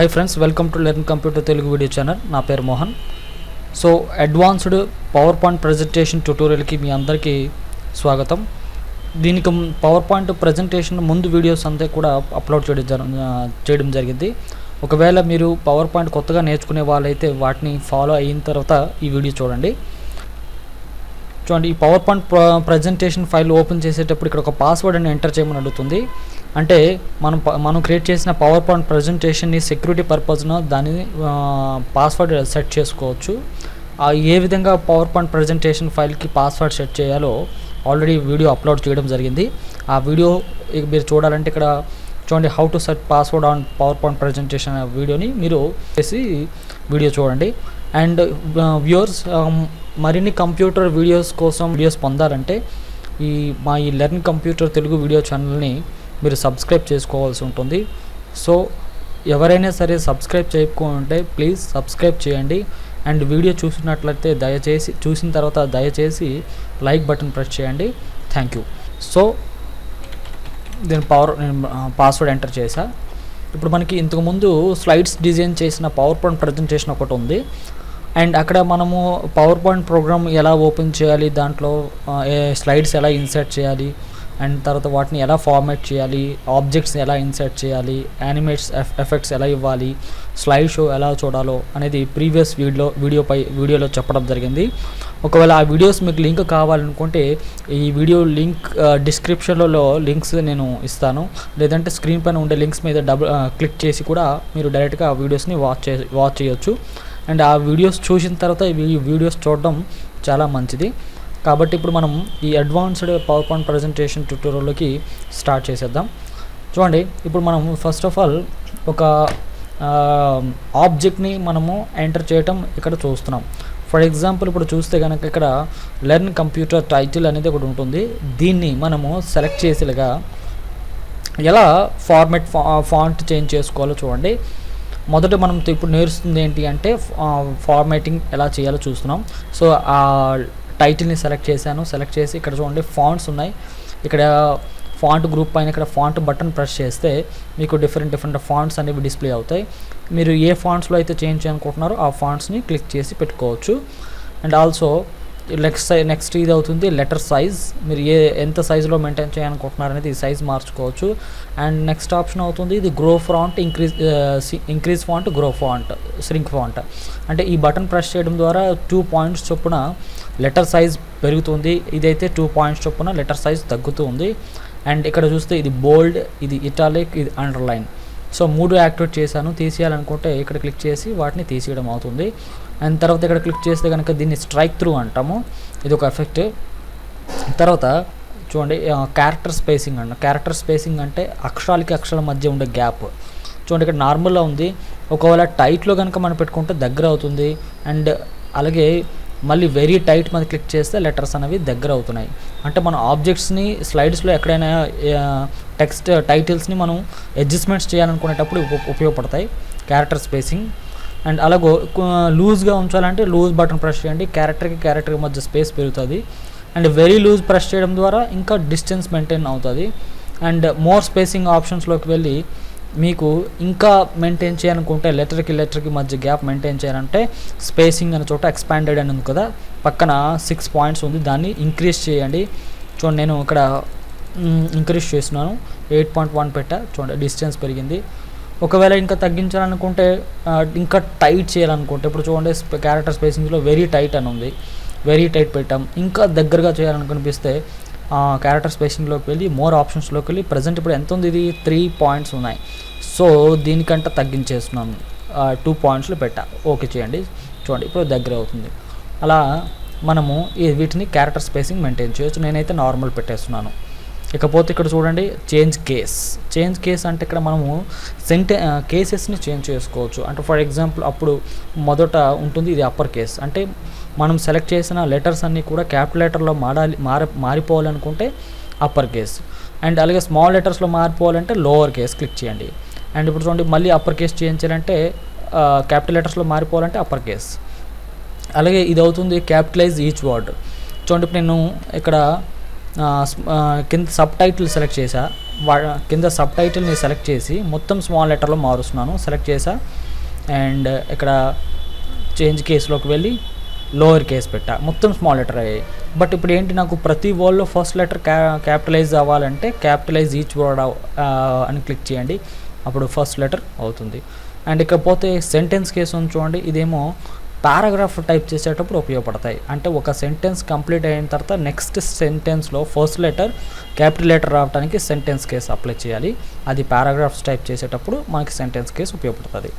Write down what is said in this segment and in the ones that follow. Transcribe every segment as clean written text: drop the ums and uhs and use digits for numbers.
Hi friends, welcome to Learn Computer Telugu video channel. నా పేరు Mohan. So advanced power point presentation ట్యుటోరియల్కి మీ అందరికీ స్వాగతం. దీనికి పవర్ పాయింట్ ప్రెజెంటేషన్ ముందు వీడియోస్ అంతా కూడా అప్లోడ్ చేయడం జరిగింది. ఒకవేళ మీరు పవర్ పాయింట్ కొత్తగా నేర్చుకునే వాళ్ళైతే వాటిని ఫాలో అయిన తర్వాత ఈ వీడియో చూడండి. ఈ power point presentation file open చేసేటప్పుడు ఇక్కడ ఒక పాస్వర్డ్ అని ఎంటర్ చేయమని అడుగుతుంది. అంటే మనం క్రియేట్ చేసిన పవర్ పాయింట్ ప్రెజెంటేషన్ని సెక్యూరిటీ పర్పస్న దాని పాస్వర్డ్ సెట్ చేసుకోవచ్చు. ఏ విధంగా పవర్ పాయింట్ ప్రెజెంటేషన్ ఫైల్కి పాస్వర్డ్ సెట్ చేయాలో ఆల్రెడీ వీడియో అప్లోడ్ చేయడం జరిగింది. ఆ వీడియో మీరు చూడాలంటే ఇక్కడ చూడండి, how to set password on power point presentation వీడియోని మీరు చేసి వీడియో చూడండి. అండ్ వ్యూవర్స్, మరిన్ని కంప్యూటర్ వీడియోస్ పొందాలంటే మా లెర్న్ కంప్యూటర్ తెలుగు వీడియో ఛానల్ని మీరు సబ్స్క్రైబ్ చేసుకోవాల్సి ఉంటుంది. సో ఎవరైనా సరే సబ్స్క్రైబ్ చేయకుంటే ప్లీజ్ సబ్స్క్రైబ్ చేయండి. అండ్ వీడియో చూసినట్లయితే చూసిన తర్వాత దయచేసి లైక్ బటన్ ప్రెస్ చేయండి. Thank you. సో నేను పాస్వర్డ్ ఎంటర్ చేశా. ఇప్పుడు మనకి ఇంతకుముందు స్లైడ్స్ డిజైన్ చేసిన పవర్ పాయింట్ ప్రజెంటేషన్ ఒకటి ఉంది. అండ్ అక్కడ మనము పవర్ పాయింట్ ప్రోగ్రామ్ ఎలా ఓపెన్ చేయాలి, దాంట్లో స్లైడ్స్ ఎలా ఇన్సర్ట్ చేయాలి, అండ్ తర్వాత వాటిని ఎలా ఫార్మాట్ చేయాలి, ఆబ్జెక్ట్స్ని ఎలా ఇన్సర్ట్ చేయాలి, యానిమేట్స్ ఎఫెక్ట్స్ ఎలా ఇవ్వాలి, స్లైడ్ షో ఎలా చూడాలో అనేది ప్రీవియస్ వీడియోలో చెప్పడం జరిగింది. ఒకవేళ ఆ వీడియోస్ మీకు లింక్ కావాలనుకుంటే ఈ వీడియో లింక్ డిస్క్రిప్షన్లో లింక్స్ నేను ఇస్తాను, లేదంటే స్క్రీన్ పైన ఉండే లింక్స్ మీద క్లిక్ చేసి కూడా మీరు డైరెక్ట్గా ఆ వీడియోస్ని వాచ్ చేయొచ్చు. అండ్ ఆ వీడియోస్ చూసిన తర్వాత ఈ వీడియోస్ చూడడం చాలా మంచిది. కాబట్టి ఇప్పుడు మనం ఈ అడ్వాన్స్డ్ పవర్ పాయింట్ ప్రజెంటేషన్ ట్యూటోరియల్లోకి స్టార్ట్ చేసేద్దాం. చూడండి, ఇప్పుడు మనం ఫస్ట్ ఆఫ్ ఆల్ ఒక ఆబ్జెక్ట్ని మనము ఎంటర్ చేయటం ఇక్కడ చూస్తున్నాం. ఫర్ ఎగ్జాంపుల్ ఇప్పుడు చూస్తే కనుక ఇక్కడ లెర్న్ కంప్యూటర్ టైటిల్ అనేది ఒకటి ఉంటుంది. దీన్ని మనము సెలెక్ట్ చేసేలాగా ఎలా ఫాంట్ చేంజ్ చేసుకోవాలో చూడండి. మొదట మనం ఇప్పుడు నేర్చుతుంది ఏంటి అంటే ఫార్మాటింగ్ ఎలా చేయాలో చూస్తున్నాం. సో ఆ టైటిల్ని సెలెక్ట్ చేసి ఇక్కడ చూడండి ఫాంట్స్ ఉన్నాయి. ఇక్కడ ఫాంట్ గ్రూప్ పైన ఇక్కడ ఫాంట్ బటన్ ప్రెస్ చేస్తే మీకు డిఫరెంట్ ఫాంట్స్ అనేవి డిస్ప్లే అవుతాయి. మీరు ఏ ఫాంట్స్లో అయితే చేంజ్ చేయాలనుకుంటున్నారో ఆ ఫాంట్స్ని క్లిక్ చేసి పెట్టుకోవచ్చు. అండ్ ఆల్సో నెక్స్ట్ ఇది అవుతుంది లెటర్ సైజ్. మీరు ఎంత సైజులో మెయింటైన్ చేయాలనుకుంటున్నారు అనేది ఈ సైజ్ మార్చుకోవచ్చు. అండ్ నెక్స్ట్ ఆప్షన్ అవుతుంది ఇది grow font, increase font, grow font, shrink font. అంటే ఈ బటన్ ప్రెస్ చేయడం ద్వారా 2 పాయింట్స్ చొప్పున లెటర్ సైజ్ పెరుగుతుంది. ఇదైతే 2 పాయింట్స్ చొప్పున లెటర్ సైజ్ తగ్గుతుంది. అండ్ ఇక్కడ చూస్తే ఇది బోల్డ్, ఇది ఇటాలిక్, ఇది అండర్లైన్. సో 3 యాక్టివేట్ చేశాను. తీసేయాలనుకుంటే ఇక్కడ క్లిక్ చేసి వాటిని తీసేయడం అవుతుంది. అండ్ తర్వాత ఇక్కడ క్లిక్ చేస్తే కనుక దీన్ని స్ట్రైక్ త్రూ అంటాము. ఇది ఒక ఎఫెక్ట్. తర్వాత చూడండి క్యారెక్టర్ స్పేసింగ్ క్యారెక్టర్ స్పేసింగ్ అంటే అక్షరాలకి అక్షరాల మధ్య ఉండే గ్యాప్. చూడండి ఇక్కడ నార్మల్గా ఉంది. ఒకవేళ టైట్లో కనుక మనం పెట్టుకుంటే దగ్గర అవుతుంది. అండ్ అలాగే మళ్ళీ వెరీ టైట్ మీద క్లిక్ చేస్తే లెటర్స్ అనేవి దగ్గర అవుతున్నాయి. అంటే మన ఆబ్జెక్ట్స్ని స్లైడ్స్లో ఎక్కడైనా టెక్స్ట్ టైటిల్స్ని మనం అడ్జస్ట్మెంట్స్ చేయాలనుకునేటప్పుడు ఉపయోగపడతాయి క్యారెక్టర్ స్పేసింగ్. అండ్ అలాగో లూజ్గా ఉంచాలంటే లూజ్ బటన్ ప్రెస్ చేయండి. క్యారెక్టర్కి మధ్య స్పేస్ పెరుగుతుంది. అండ్ వెరీ లూజ్ ప్రెస్ చేయడం ద్వారా ఇంకా డిస్టెన్స్ మెయింటైన్ అవుతుంది. అండ్ మోర్ స్పేసింగ్ ఆప్షన్స్లోకి వెళ్ళి మీకు ఇంకా మెయింటైన్ చేయాలనుకుంటే లెటర్కి మధ్య గ్యాప్ మెయింటైన్ చేయాలంటే స్పేసింగ్ అనే చోట ఎక్స్పాండెడ్ అని ఉంది కదా, పక్కన 6 పాయింట్స్ ఉంది, దాన్ని ఇంక్రీజ్ చేయండి. చూడండి నేను ఇక్కడ ఇంక్రీజ్ చేస్తున్నాను, 8.1 పెట్టా. చూడండి డిస్టెన్స్ పెరిగింది. ఒకవేళ ఇంకా తగ్గించాలనుకుంటే ఇంకా టైట్ చేయాలనుకుంటే ఇప్పుడు చూడండి క్యారెక్టర్ స్పేసింగ్లో వెరీ టైట్ అని ఉంది, వెరీ టైట్ పెట్టాం. ఇంకా దగ్గరగా చేయాలనిపిస్తే క్యారెక్టర్ స్పేసింగ్లోకి వెళ్ళి మోర్ ఆప్షన్స్లోకి వెళ్ళి ప్రజెంట్ ఇప్పుడు ఎంత ఉంది, ఇది 3 పాయింట్స్ ఉన్నాయి. సో దీనికంటే తగ్గించేస్తున్నాను, 2 పాయింట్స్లో పెట్టా. ఓకే చేయండి. చూడండి ఇప్పుడు దగ్గర అవుతుంది. అలా మనము వీటిని క్యారెక్టర్ స్పేసింగ్ మెయింటైన్ చేయొచ్చు. నేనైతే నార్మల్ పెట్టేస్తున్నాను. ఇకపోతే ఇక్కడ చూడండి చేంజ్ కేస్ అంటే ఇక్కడ మనము కేసెస్ని చేంజ్ చేసుకోవచ్చు. అంటే ఫర్ ఎగ్జాంపుల్ అప్పుడు మొదట ఉంటుంది ఇది అప్పర్ కేస్, అంటే మనం సెలెక్ట్ చేసిన లెటర్స్ అన్నీ కూడా క్యాపిటల్ మారిపోవాలనుకుంటే అప్పర్ కేస్. అండ్ అలాగే స్మాల్ లెటర్స్లో మారిపోవాలంటే లోవర్ కేస్ క్లిక్ చేయండి. అండ్ ఇప్పుడు చూడండి మళ్ళీ అప్పర్ కేస్ చేంజ్ చేయాలంటే క్యాపిటల్ లెటర్స్లో మారిపోవాలంటే అప్పర్ కేస్. అలాగే ఇది అవుతుంది క్యాపిటలైజ్ ఈచ్ వర్డ్. చూడండి ఇప్పుడు నేను ఇక్కడ కింద సబ్ టైటిల్ సెలెక్ట్ చేశా. కింద సబ్ టైటిల్ని సెలెక్ట్ చేసి మొత్తం స్మాల్ లెటర్లో మారుస్తున్నాను. సెలెక్ట్ చేసా అండ్ ఇక్కడ చేంజ్ కేసులోకి వెళ్ళి లోవర్ కేస్ పెట్టా, మొత్తం స్మాల్ లెటర్ అయ్యాయి. బట్ ఇప్పుడు ఏంటి, నాకు ప్రతి వర్డ్లో ఫస్ట్ లెటర్ క్యాపిటలైజ్ అవ్వాలంటే క్యాపిటలైజ్ ఈచ్ వర్డ్ అని క్లిక్ చేయండి, అప్పుడు ఫస్ట్ లెటర్ అవుతుంది. అండ్ ఇకపోతే సెంటెన్స్ కేసు ఉంది చూడండి, ఇదేమో పారాగ్రాఫ్ టైప్ చేసేటప్పుడు ఉపయోగపడతాయి. అంటే ఒక సెంటెన్స్ కంప్లీట్ అయిన తర్వాత నెక్స్ట్ సెంటెన్స్లో ఫస్ట్ లెటర్ క్యాపిటల్ లెటర్ రావడానికి సెంటెన్స్ కేసు అప్లై చేయాలి. అది పారాగ్రాఫ్స్ టైప్ చేసేటప్పుడు మనకి సెంటెన్స్ కేసు ఉపయోగపడుతుంది.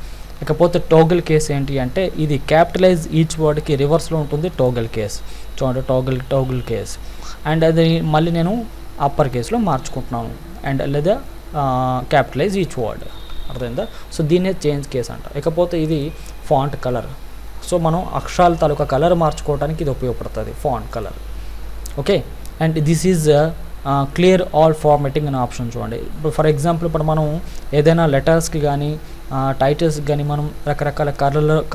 ఇకపోతే టోగల్ కేసు ఏంటి అంటే, ఇది క్యాపిటలైజ్ ఈచ్ వర్డ్కి రివర్స్లో ఉంటుంది టోగల్ కేస్. చూడండి టోగల్ కేస్. అండ్ అది మళ్ళీ నేను అప్పర్ కేసులో మార్చుకుంటున్నాను అండ్ లేదా క్యాపిటలైజ్ ఈచ్ వర్డ్, అర్థమైందా? సో దీన్నే చేంజ్ కేస్ అంట. ఇకపోతే ఇది ఫాంట్ కలర్. సో మనం అక్షరాల తాలూకా కలర్ మార్చుకోవడానికి ఇది ఉపయోగపడుతుంది, font colour. Okay, and this is clear all formatting అనే ఆప్షన్ చూడండి. ఇప్పుడు ఫర్ ఎగ్జాంపుల్ ఇప్పుడు మనం ఏదైనా లెటర్స్కి కానీ టైటిల్స్కి కానీ మనం రకరకాల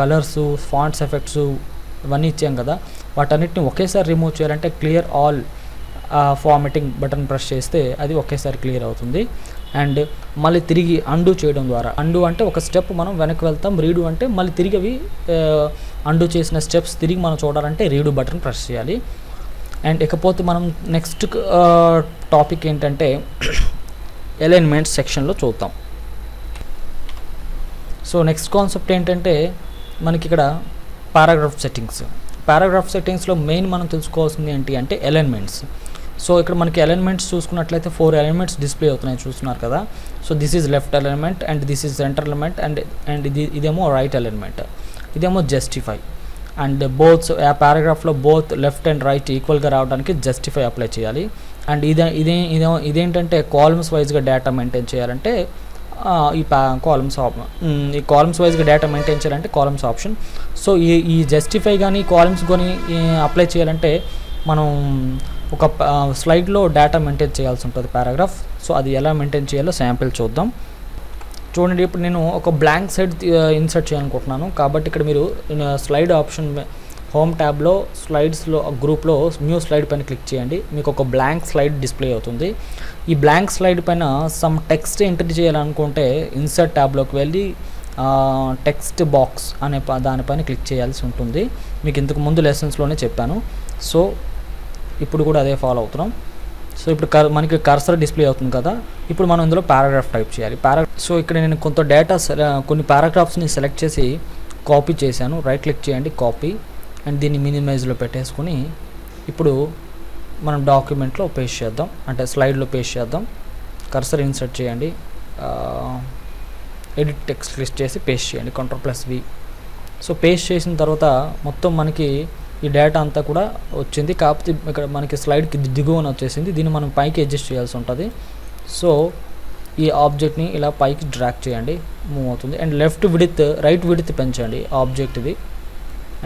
కలర్స్, ఫాంట్స్ ఎఫెక్ట్స్ ఇవన్నీ ఇచ్చాం కదా, వాటన్నిటిని ఒకేసారి రిమూవ్ చేయాలంటే clear all formatting button press చేస్తే అది ఒకేసారి క్లియర్ అవుతుంది. అండ్ మళ్ళీ తిరిగి అండు చేయడం ద్వారా, అండు అంటే ఒక స్టెప్ మనం వెనక్కి వెళ్తాం, రీడు అంటే మళ్ళీ తిరిగి అవి అండు చేసిన స్టెప్స్ తిరిగి మనం చూడాలంటే రీడు బటన్ ప్రెస్ చేయాలి. అండ్ ఇకపోతే మనం నెక్స్ట్ టాపిక్ ఏంటంటే అలైన్మెంట్ సెక్షన్లో చూద్దాం. సో నెక్స్ట్ కాన్సెప్ట్ ఏంటంటే మనకి ఇక్కడ పారాగ్రాఫ్ సెట్టింగ్స్లో మెయిన్ మనం తెలుసుకోవాల్సింది ఏంటి అంటే అలైన్మెంట్స్. సో ఇక్కడ మనకి అలైన్మెంట్స్ చూసుకున్నట్లయితే 4 అలైన్మెంట్స్ డిస్ప్లే అవుతున్నాయి, చూస్తున్నారు కదా. So this is left alignment and this is centre alignment and ఇదేమో రైట్ అలైన్మెంట్, ఇదేమో జస్టిఫై. అండ్ బోత్ ఆ పారాగ్రాఫ్లో బోత్ లెఫ్ట్ అండ్ రైట్ ఈక్వల్గా రావడానికి జస్టిఫై అప్లై చేయాలి. అండ్ ఇదేంటంటే కాలమ్స్ వైజ్గా డేటా మెయింటైన్ చేయాలంటే ఈ కాలమ్స్ వైజ్గా డేటా మెయింటైన్ చేయాలంటే కాలమ్స్ ఆప్షన్. సో ఈ జస్టిఫై కానీ కాలమ్స్ కానీ అప్లై చేయాలంటే మనం ఒక స్లైడ్లో డేటా మెయింటైన్ చేయాల్సి ఉంటుంది పారాగ్రాఫ్. సో అది ఎలా మెయింటైన్ చేయాలో శాంపిల్ చూద్దాం. చూడండి, ఇప్పుడు నేను ఒక బ్లాంక్ సైడ్ ఇన్సర్ట్ చేయాలనుకుంటున్నాను కాబట్టి ఇక్కడ మీరు స్లైడ్ ఆప్షన్ హోమ్ ట్యాబ్లో స్లైడ్స్లో గ్రూప్లో న్యూ స్లైడ్ పైన క్లిక్ చేయండి, మీకు ఒక బ్లాంక్ స్లైడ్ డిస్ప్లే అవుతుంది. ఈ బ్లాంక్ స్లైడ్ పైన సమ్ టెక్స్ట్ ఎంటర్ చేయాలనుకుంటే ఇన్సర్ట్ ట్యాబ్లోకి వెళ్ళి టెక్స్ట్ బాక్స్ అనే దానిపైన క్లిక్ చేయాల్సి ఉంటుంది. మీకు ఇంతకు ముందు లెసన్స్లోనే చెప్పాను. సో ఇప్పుడు కూడా అదే ఫాలో అవుతున్నాం. సో ఇప్పుడు మనకి కర్సర్ డిస్ప్లే అవుతుంది కదా, ఇప్పుడు మనం ఇందులో పారాగ్రాఫ్ టైప్ చేయాలి. సో ఇక్కడ నేను కొంత డేటా కొన్ని పారాగ్రాఫ్స్ని సెలెక్ట్ చేసి కాపీ చేశాను. రైట్ క్లిక్ చేయండి, కాపీ, అండ్ దీన్ని మినిమైజ్లో పెట్టేసుకొని ఇప్పుడు మనం డాక్యుమెంట్లో పేస్ట్ చేద్దాం, అంటే స్లైడ్లో పేస్ట్ చేద్దాం. కర్సర్ ఇన్సర్ట్ చేయండి, ఎడిట్ టెక్స్ట్ లిస్ట్ చేసి పేస్ట్ చేయండి, Ctrl+V. సో పేస్ట్ చేసిన తర్వాత మొత్తం మనకి ఈ డేటా అంతా కూడా వచ్చింది. కాకపోతే ఇక్కడ మనకి స్లైడ్కి దిగువన వచ్చేసింది, దీన్ని మనం పైకి అడ్జస్ట్ చేయాల్సి ఉంటుంది. సో ఈ ఆబ్జెక్ట్ని ఇలా పైకి డ్రాగ్ చేయండి, మూవ్ అవుతుంది. And left width right width పెంచండి ఆబ్జెక్ట్ది,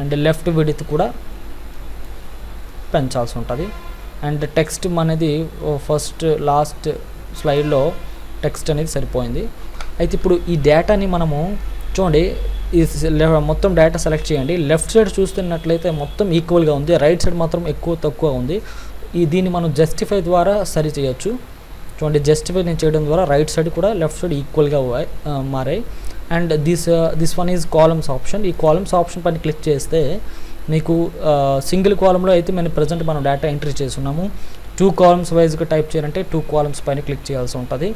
అండ్ లెఫ్ట్ విడ్త్ కూడా పెంచాల్సి ఉంటుంది. అండ్ టెక్స్ట్ అనేది ఫస్ట్ లాస్ట్ స్లైడ్లో టెక్స్ట్ అనేది సరిపోయింది. అయితే ఇప్పుడు ఈ డేటాని మనము చూడండి, ఈ మొత్తం డేటా సెలెక్ట్ చేయండి. లెఫ్ట్ సైడ్ చూస్తున్నట్లయితే మొత్తం ఈక్వల్గా ఉంది, రైట్ సైడ్ మాత్రం ఎక్కువ తక్కువ ఉంది. దీన్ని మనం జస్టిఫై ద్వారా సరి చేయొచ్చు. చూడండి, జస్టిఫై నేను చేయడం ద్వారా రైట్ సైడ్ కూడా లెఫ్ట్ సైడ్ ఈక్వల్గా మారాయి. And this one is columns option. ఈ కాలమ్స్ ఆప్షన్ పైన క్లిక్ చేస్తే మీకు సింగిల్ కాలంలో అయితే మనం డేటా ఎంట్రీ చేస్తున్నాము. 2 కాలమ్స్ వైజ్గా టైప్ చేయాలంటే 2 కాలమ్స్ పైన క్లిక్ చేయాల్సి ఉంటుంది.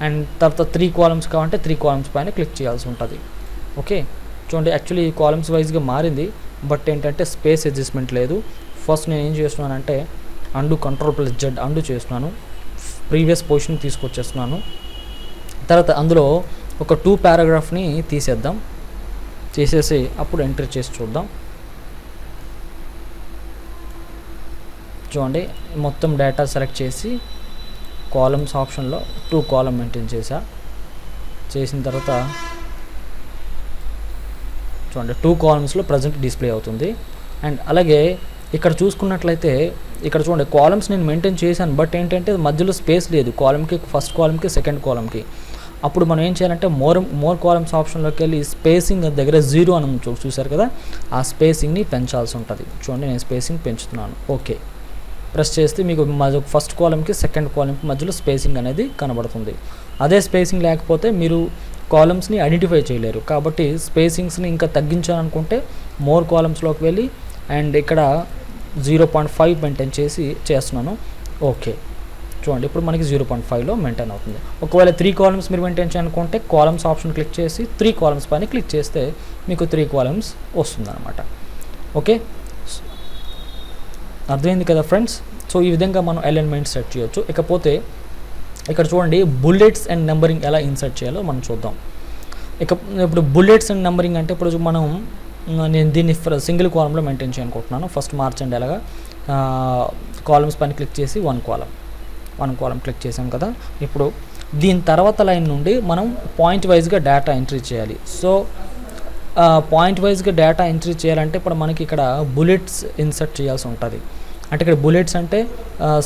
అండ్ తర్వాత 3 కాలమ్స్ కావాలంటే 3 కాలమ్స్ పైన క్లిక్ చేయాల్సి ఉంటుంది. ఓకే, చూడండి, యాక్చువల్లీ ఈ కాలమ్స్ వైజ్గా మారింది, బట్ ఏంటంటే స్పేస్ అడ్జస్ట్మెంట్ లేదు. ఫస్ట్ నేను ఏం చేస్తున్నానంటే అండు Ctrl+Z అండు చేస్తున్నాను, ప్రీవియస్ పొజిషన్ తీసుకొచ్చేస్తున్నాను. తర్వాత అందులో ఒక 2 పారాగ్రాఫ్ని తీసేసి అప్పుడు ఎంట్రీ చేసి చూద్దాం. చూడండి, మొత్తం డేటా సెలెక్ట్ చేసి కాలమ్స్ ఆప్షన్లో 2 కాలమ్ మెయింటైన్ చేసిన తర్వాత చూడండి 2 కాలమ్స్లో ప్రజెంట్ డిస్ప్లే అవుతుంది. అండ్ అలాగే ఇక్కడ చూసుకున్నట్లయితే ఇక్కడ చూడండి కాలమ్స్ నేను మెయింటైన్ చేశాను, బట్ ఏంటంటే మధ్యలో స్పేస్ లేదు కాలమ్కి, ఫస్ట్ కాలమ్కి సెకండ్ కాలమ్కి. అప్పుడు మనం ఏం చేయాలంటే మోర్ కాలమ్స్ ఆప్షన్లోకి వెళ్ళి స్పేసింగ్ దగ్గర 0 అని చూసారు కదా, ఆ స్పేసింగ్ని పెంచాల్సి ఉంటుంది. చూడండి, నేను స్పేసింగ్ పెంచుతున్నాను. ఓకే, ప్రెస్ చేస్తే మీకు ఫస్ట్ కాలమ్కి సెకండ్ కాలమ్కి మధ్యలో స్పేసింగ్ అనేది కనబడుతుంది. అదే స్పేసింగ్ లేకపోతే మీరు కాలమ్స్ని ఐడెంటిఫై చేయలేరు. కాబట్టి స్పేసింగ్స్ని ఇంకా తగ్గించాలనుకుంటే మోర్ కాలమ్స్లోకి వెళ్ళి అండ్ ఇక్కడ 0.5 మెయింటైన్ చేస్తున్నాను. ఓకే, చూడండి ఇప్పుడు మనకి 0.5లో మెయింటైన్ అవుతుంది. ఒకవేళ 3 కాలమ్స్ మీరు మెయింటైన్ చేయాలనుకుంటే కాలమ్స్ ఆప్షన్ క్లిక్ చేసి 3 కాలమ్స్ పైన క్లిక్ చేస్తే మీకు 3 కాలమ్స్ వస్తుందన్నమాట. ఓకే, అర్థమైంది కదా ఫ్రెండ్స్. సో ఈ విధంగా మనం అలైన్మెంట్ సెట్ చేయొచ్చు. ఇకపోతే ఇక్కడ చూడండి బుల్లెట్స్ అండ్ నెంబరింగ్ ఎలా ఇన్సర్ట్ చేయాలో మనం చూద్దాం. ఇప్పుడు బుల్లెట్స్ అండ్ నెంబరింగ్ అంటే ఇప్పుడు నేను దీన్ని సింగిల్ కాలంలో మెయింటైన్ చేయాలనుకుంటున్నాను. ఫస్ట్ మార్చండి ఎలాగా కాలమ్స్ పైన క్లిక్ చేసి వన్ కాలం క్లిక్ చేసాం కదా. ఇప్పుడు దీని తర్వాత లైన్ నుండి మనం పాయింట్ వైజ్గా డేటా ఎంట్రీ చేయాలి. సో పాయింట్ వైజ్గా డేటా ఎంట్రీ చేయాలంటే ఇప్పుడు మనకి ఇక్కడ బుల్లెట్స్ ఇన్సర్ట్ చేయాల్సి ఉంటుంది. అంటే ఇక్కడ బుల్లెట్స్ అంటే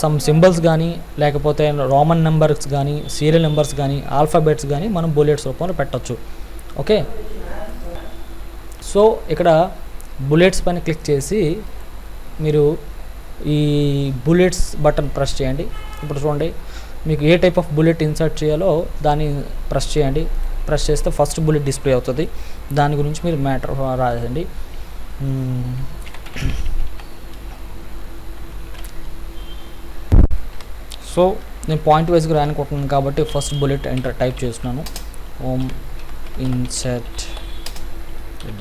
సమ్ సింబల్స్ కానీ లేకపోతే రోమన్ నెంబర్స్ కానీ సీరియల్ నెంబర్స్ కానీ ఆల్ఫాబెట్స్ కానీ మనం బుల్లెట్స్ రూపంలో పెట్టచ్చు. ఓకే, సో ఇక్కడ బుల్లెట్స్ పైన క్లిక్ చేసి మీరు ఈ బుల్లెట్స్ బటన్ ప్రెస్ చేయండి. ఇప్పుడు చూడండి మీకు ఏ టైప్ ఆఫ్ బుల్లెట్ ఇన్సర్ట్ చేయాలో దాన్ని ప్రెస్ చేయండి. ప్రెస్ చేస్తే ఫస్ట్ బుల్లెట్ డిస్ప్లే అవుతుంది. దాని గురించి మీరు మ్యాటర్ రాయండి. సో నేను పాయింట్ వైజ్గా రాయనుకుంటున్నాను కాబట్టి ఫస్ట్ బుల్లెట్ ఎంటర్ టైప్ చేస్తున్నాను. Home insert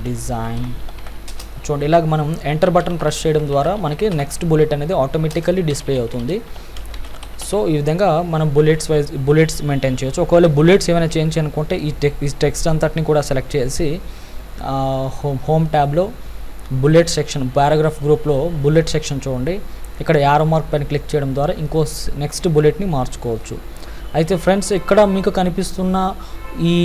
design. చూడండి ఇలాగ మనం ఎంటర్ బటన్ ప్రెస్ చేయడం ద్వారా మనకి నెక్స్ట్ బుల్లెట్ అనేది ఆటోమేటికల్లీ డిస్ప్లే అవుతుంది. సో ఈ విధంగా మనం బుల్లెట్స్ మెయింటైన్ చేయొచ్చు. ఒకవేళ బుల్లెట్స్ ఏమైనా చేంజ్ చేయాలనుకుంటే ఈ టెక్స్ట్ అంతటిని కూడా సెలెక్ట్ చేసి హోమ్ ట్యాబ్లో బుల్లెట్ సెక్షన్ పారాగ్రాఫ్ గ్రూప్లో బుల్లెట్ సెక్షన్ చూడండి. ఇక్కడ యారో మార్క్ పైన క్లిక్ చేయడం ద్వారా ఇంకో నెక్స్ట్ బుల్లెట్ని మార్చుకోవచ్చు. అయితే ఫ్రెండ్స్ ఇక్కడ మీకు కనిపిస్తున్న ఈ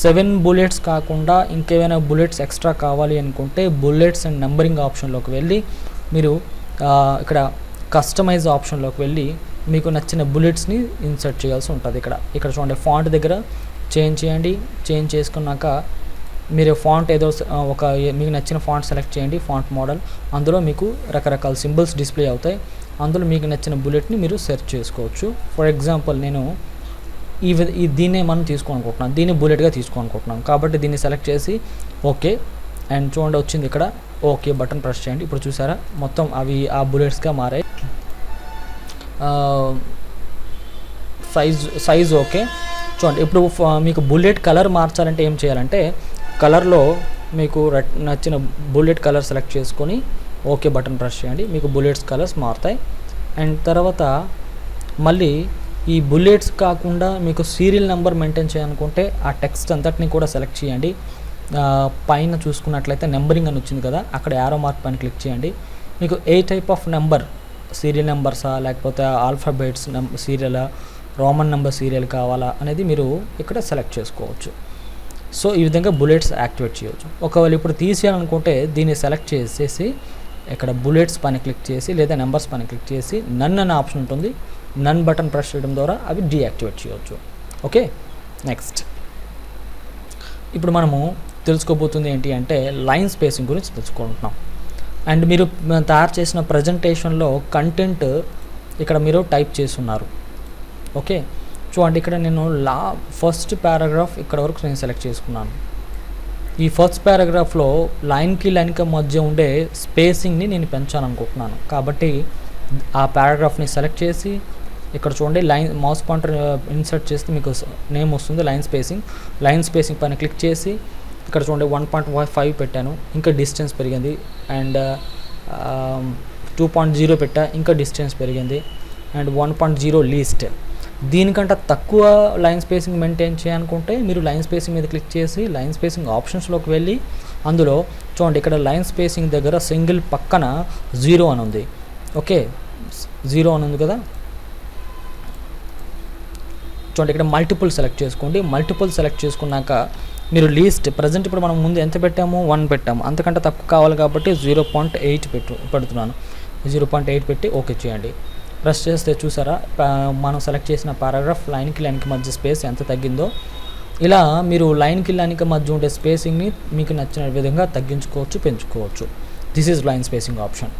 7 బుల్లెట్స్ కాకుండా ఇంకేమైనా బుల్లెట్స్ ఎక్స్ట్రా కావాలి అనుకుంటే బుల్లెట్స్ అండ్ నెంబరింగ్ ఆప్షన్లోకి వెళ్ళి మీరు ఇక్కడ కస్టమైజ్ ఆప్షన్లోకి వెళ్ళి మీకు నచ్చిన బుల్లెట్స్ని ఇన్సర్ట్ చేయాల్సి ఉంటుంది. ఇక్కడ చూడండి ఫాంట్ దగ్గర చేంజ్ చేయండి. చేంజ్ చేసుకున్నాక మీరు ఫాంట్ ఏదో మీకు నచ్చిన ఫాంట్ సెలెక్ట్ చేయండి, ఫాంట్ మోడల్. అందులో మీకు రకరకాల సింబల్స్ డిస్ప్లే అవుతాయి. అందులో మీకు నచ్చిన బుల్లెట్ని మీరు సెర్చ్ చేసుకోవచ్చు. ఫర్ ఎగ్జాంపుల్ నేను దీన్నే మనం తీసుకోనుకుంటున్నాను, దీన్ని బుల్లెట్గా తీసుకోనుకుంటున్నాను కాబట్టి దీన్ని సెలెక్ట్ చేసి ఓకే అండ్ చూడండి వచ్చింది ఇక్కడ ఓకే బటన్ ప్రెస్ చేయండి. ఇప్పుడు చూసారా మొత్తం అవి ఆ బుల్లెట్స్గా మారాయి. Size okay. చూడండి ఇప్పుడు మీకు బుల్లెట్ కలర్ మార్చాలంటే ఏం చేయాలంటే కలర్లో మీకు నచ్చిన బుల్లెట్ కలర్ సెలెక్ట్ చేసుకొని ఓకే బటన్ ప్రెస్ చేయండి. మీకు బుల్లెట్స్ కలర్స్ మారుతాయి. అండ్ తర్వాత మళ్ళీ ఈ బుల్లెట్స్ కాకుండా మీకు సీరియల్ నెంబర్ మెయింటైన్ చేయాలనుకుంటే ఆ టెక్స్ట్ అంతటిని కూడా సెలెక్ట్ చేయండి. పైన చూసుకున్నట్లయితే నెంబరింగ్ అని వచ్చింది కదా, అక్కడ యారో మార్క్ పైన క్లిక్ చేయండి. మీకు ఏ టైప్ ఆఫ్ నెంబర్ సీరియల్ నెంబర్సా లేకపోతే ఆల్ఫాబెట్స్ సీరియలా రోమన్ నెంబర్ సీరియల్ కావాలా అనేది మీరు ఇక్కడ సెలెక్ట్ చేసుకోవచ్చు. సో ఈ విధంగా బుల్లెట్స్ యాక్టివేట్ చేయవచ్చు. ఒకవేళ ఇప్పుడు తీసేయాలనుకుంటే దీన్ని సెలెక్ట్ చేసేసి ఇక్కడ బుల్లెట్స్ పైన క్లిక్ చేసి లేదా నెంబర్స్ పైన క్లిక్ చేసి నన్ అనే ఆప్షన్ ఉంటుంది. నన్ బటన్ ప్రెస్ చేయడం ద్వారా అవి డీయాక్టివేట్ చేయవచ్చు. ఓకే, నెక్స్ట్ ఇప్పుడు మనము తెలుసుకోబోతుంది ఏంటి అంటే లైన్ స్పేసింగ్ గురించి తెలుసుకుంటున్నాం. అండ్ మీరు తయారు చేసిన ప్రజెంటేషన్లో కంటెంట్ ఇక్కడ మీరు టైప్ చేస్తున్నారు. ఓకే, చూడండి ఇక్కడ నేను ఫస్ట్ పారాగ్రాఫ్ ఇక్కడ వరకు నేను సెలెక్ట్ చేసుకున్నాను. ఈ ఫస్ట్ పారాగ్రాఫ్లో లైన్కి మధ్య ఉండే స్పేసింగ్ని నేను పెంచాలనుకుంటున్నాను. కాబట్టి ఆ పారాగ్రాఫ్ని సెలెక్ట్ చేసి ఇక్కడ చూడండి మౌస్ పాయింటర్ ఇన్సర్ట్ చేస్తే మీకు నేమ్ వస్తుంది లైన్ స్పేసింగ్ పైన క్లిక్ చేసి ఇక్కడ చూడండి 1.5 పెట్టాను, ఇంకా డిస్టెన్స్ పెరిగింది. అండ్ 2.0 పెట్టా, ఇంకా డిస్టెన్స్ పెరిగింది. And 1.0 least. దీనికంటే తక్కువ లైన్ స్పేసింగ్ మెయింటైన్ చేయాలనుకుంటే మీరు లైన్ స్పేసింగ్ మీద క్లిక్ చేసి లైన్ స్పేసింగ్ ఆప్షన్స్లోకి వెళ్ళి అందులో చూడండి ఇక్కడ లైన్ స్పేసింగ్ దగ్గర సింగిల్ పక్కన 0 అని ఉంది. ఓకే, 0 అని ఉంది కదా. చూడండి ఇక్కడ మల్టిపుల్ సెలెక్ట్ చేసుకోండి. మల్టిపుల్ సెలెక్ట్ చేసుకున్నాక మీరు లీస్ట్ ప్రజెంట్ ఇప్పుడు మనం ముందు ఎంత పెట్టాము 1 పెట్టాము, అంతకంటే తక్కువ కావాలి కాబట్టి 0.8 పెడుతున్నాను. 0.8 పెట్టి ఓకే చేయండి. ప్రెస్ చేస్తే చూసారా మనం సెలెక్ట్ చేసిన పారాగ్రాఫ్ లైన్కి మధ్య స్పేస్ ఎంత తగ్గిందో. ఇలా మీరు లైన్కి మధ్య ఉండే స్పేసింగ్ని మీకు నచ్చిన విధంగా తగ్గించుకోవచ్చు, పెంచుకోవచ్చు. This is line spacing option.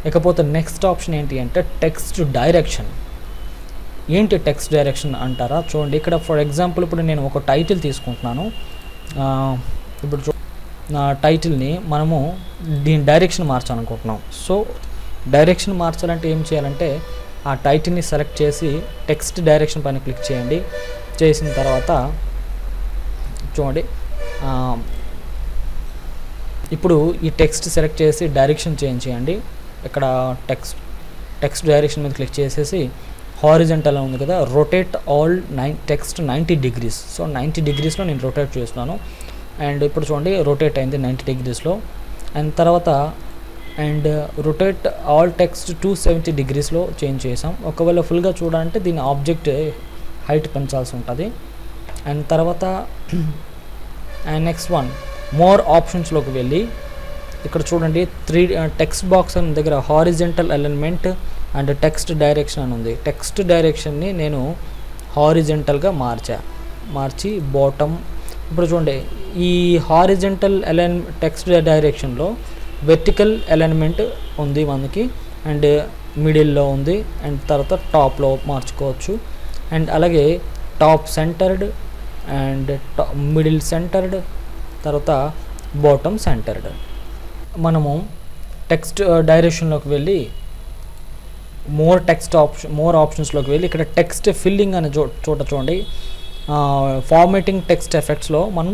ఇకపోతే నెక్స్ట్ ఆప్షన్ ఏంటి అంటే టెక్స్ట్ డైరెక్షన్. ఏంటి టెక్స్ట్ డైరెక్షన్ అంటారా? చూడండి, ఇక్కడ ఫర్ ఎగ్జాంపుల్ ఇప్పుడు నేను ఒక టైటిల్ తీసుకుంటున్నాను. ఇప్పుడు నా టైటిల్ని మనము దీని డైరెక్షన్ మార్చాలనుకుంటున్నాం. సో డైరెక్షన్ మార్చాలంటే ఏం చేయాలంటే ఆ టైటిల్ని సెలెక్ట్ చేసి టెక్స్ట్ డైరెక్షన్ పైన క్లిక్ చేయండి. చేసిన తర్వాత చూడండి, ఇప్పుడు ఈ టెక్స్ట్ సెలెక్ట్ చేసి డైరెక్షన్ చేంజ్ చేయండి. ఇక్కడ టెక్స్ట్ డైరెక్షన్ మీద క్లిక్ చేసేసి హారిజంటల్ ఉంది కదా, rotate all text 90 degrees. So 90 degreesలో నేను రొటేట్ చేస్తున్నాను. అండ్ ఇప్పుడు చూడండి రొటేట్ అయింది 90 degreesలో. అండ్ తర్వాత రొటేట్ ఆల్ టెక్స్ట్ 270 degreesలో చేంజ్ చేసాం. ఒకవేళ ఫుల్గా చూడాలంటే దీని ఆబ్జెక్ట్ హైట్ పెంచాల్సి ఉంటుంది. అండ్ తర్వాత నెక్స్ట్ వన్ మోర్ ఆప్షన్స్లోకి వెళ్ళి ఇక్కడ చూడండి 3 టెక్స్ట్ బాక్స్ అని దగ్గర horizontal alignment and text direction అని ఉంది. టెక్స్ట్ డైరెక్షన్ని నేను హారిజంటల్గా మార్చి బాటమ్. ఇప్పుడు చూడండి ఈ హారిజంటల్ టెక్స్ట్ డైరెక్షన్లో వెర్టికల్ అలైన్మెంట్ ఉంది మనకి, అండ్ మిడిల్లో ఉంది, అండ్ తర్వాత టాప్లో మార్చుకోవచ్చు. అండ్ అలాగే top centred and middle centred, తర్వాత బాటమ్ సెంటర్డ్. మనము టెక్స్ట్ డైరెక్షన్లోకి వెళ్ళి మోర్ ఆప్షన్స్లోకి వెళ్ళి ఇక్కడ టెక్స్ట్ ఫిల్లింగ్ అనే చోట చూడండి, ఫార్మేటింగ్ టెక్స్ట్ ఎఫెక్ట్స్లో మనం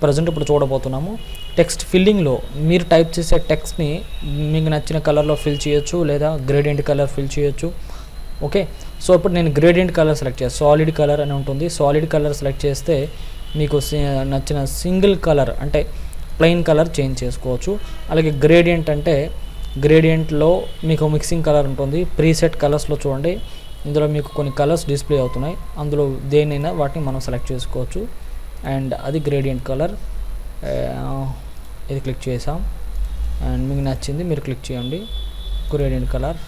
ప్రజెంట్ ఇప్పుడు చూడబోతున్నాము. టెక్స్ట్ ఫిల్లింగ్లో మీరు టైప్ చేసే టెక్స్ట్ని మీకు నచ్చిన కలర్లో ఫిల్ చేయొచ్చు, లేదా గ్రేడియంట్ కలర్ ఫిల్ చేయొచ్చు. ఓకే, సో ఇప్పుడు నేను గ్రేడియంట్ కలర్ సెలెక్ట్ చేస్తాను. సాలిడ్ కలర్ అని ఉంటుంది. సాలిడ్ కలర్ సెలెక్ట్ చేస్తే మీకు నచ్చిన సింగిల్ కలర్ అంటే ప్లెయిన్ కలర్ చేంజ్ చేసుకోవచ్చు. అలాగే గ్రేడియంట్ అంటే గ్రేడియంట్లో మీకు మిక్సింగ్ కలర్ ఉంటుంది. ప్రీసెట్ కలర్స్లో చూడండి, ఇందులో మీకు కొన్ని కలర్స్ డిస్ప్లే అవుతున్నాయి. అందులో దేనైనా వాటిని మనం సెలెక్ట్ చేసుకోవచ్చు. అండ్ అది గ్రేడియంట్ కలర్. ఇది క్లిక్ చేసాం. అండ్ మీకు నచ్చింది మీరు క్లిక్ చేయండి. గ్రేడియంట్ కలర్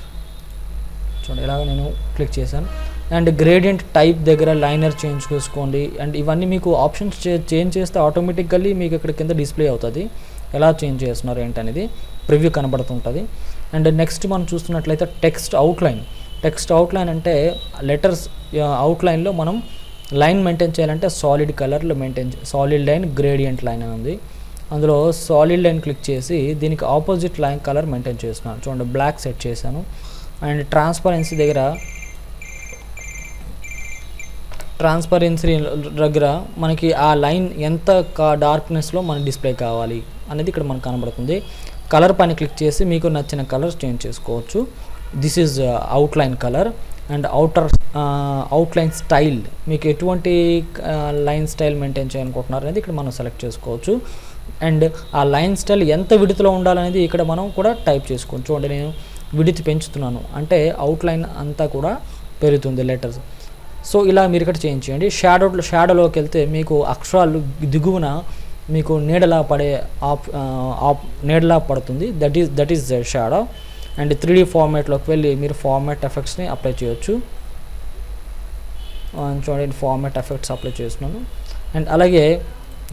చూడండి, ఇలాగ నేను క్లిక్ చేశాను. అండ్ గ్రేడియంట్ టైప్ దగ్గర లైనర్ చేంజ్ చేసుకోండి. అండ్ ఇవన్నీ మీకు ఆప్షన్స్ చేంజ్ చేస్తే ఆటోమేటిక్గా మీకు ఇక్కడ కింద డిస్ప్లే అవుతుంది. ఎలా చేంజ్ చేస్తున్నారు ఏంటనేది ప్రివ్యూ కనబడుతుంటుంది. అండ్ నెక్స్ట్ మనం చూస్తున్నట్లయితే టెక్స్ట్ అవుట్లైన్ అంటే లెటర్స్ అవుట్లైన్లో మనం లైన్ మెయింటైన్ చేయాలంటే సాలిడ్ కలర్లో సాలిడ్ లైన్, గ్రేడియంట్ లైన్ అని ఉంది. అందులో సాలిడ్ లైన్ క్లిక్ చేసి దీనికి ఆపోజిట్ లైన్ కలర్ మెయింటైన్ చేస్తున్నాను. చూడండి బ్లాక్ సెట్ చేశాను. అండ్ ట్రాన్స్పరెన్సీ దగ్గర మనకి ఆ లైన్ ఎంత డార్క్నెస్లో మనకి డిస్ప్లే కావాలి అనేది ఇక్కడ మనకు కనబడుతుంది. కలర్ పైన క్లిక్ చేసి మీకు నచ్చిన కలర్స్ చేంజ్ చేసుకోవచ్చు. This is outline colour. And outline style, మీకు ఎటువంటి లైన్ స్టైల్ మెయింటైన్ చేయాలనుకుంటున్నారు అనేది ఇక్కడ మనం సెలెక్ట్ చేసుకోవచ్చు. అండ్ ఆ లైన్ స్టైల్ ఎంత విడుతులో ఉండాలనేది ఇక్కడ మనం కూడా టైప్ చేసుకోవచ్చు. చూడండి నేను విడితి పెంచుతున్నాను అంటే అవుట్లైన్ అంతా కూడా పెరుగుతుంది లెటర్స్. సో ఇలా మీరు ఇక్కడ చేంజ్ చేయండి. షాడోలోకి వెళ్తే మీకు అక్షరాలు దిగువన మీకు నీడలా పడుతుంది. That is the shadow. And 3D ఫార్మాట్లోకి వెళ్ళి మీరు ఫార్మాట్ ఎఫెక్ట్స్ని అప్లై చేయొచ్చు. చూడండి ఫార్మాట్ ఎఫెక్ట్స్ అప్లై చేస్తున్నాను. అండ్ అలాగే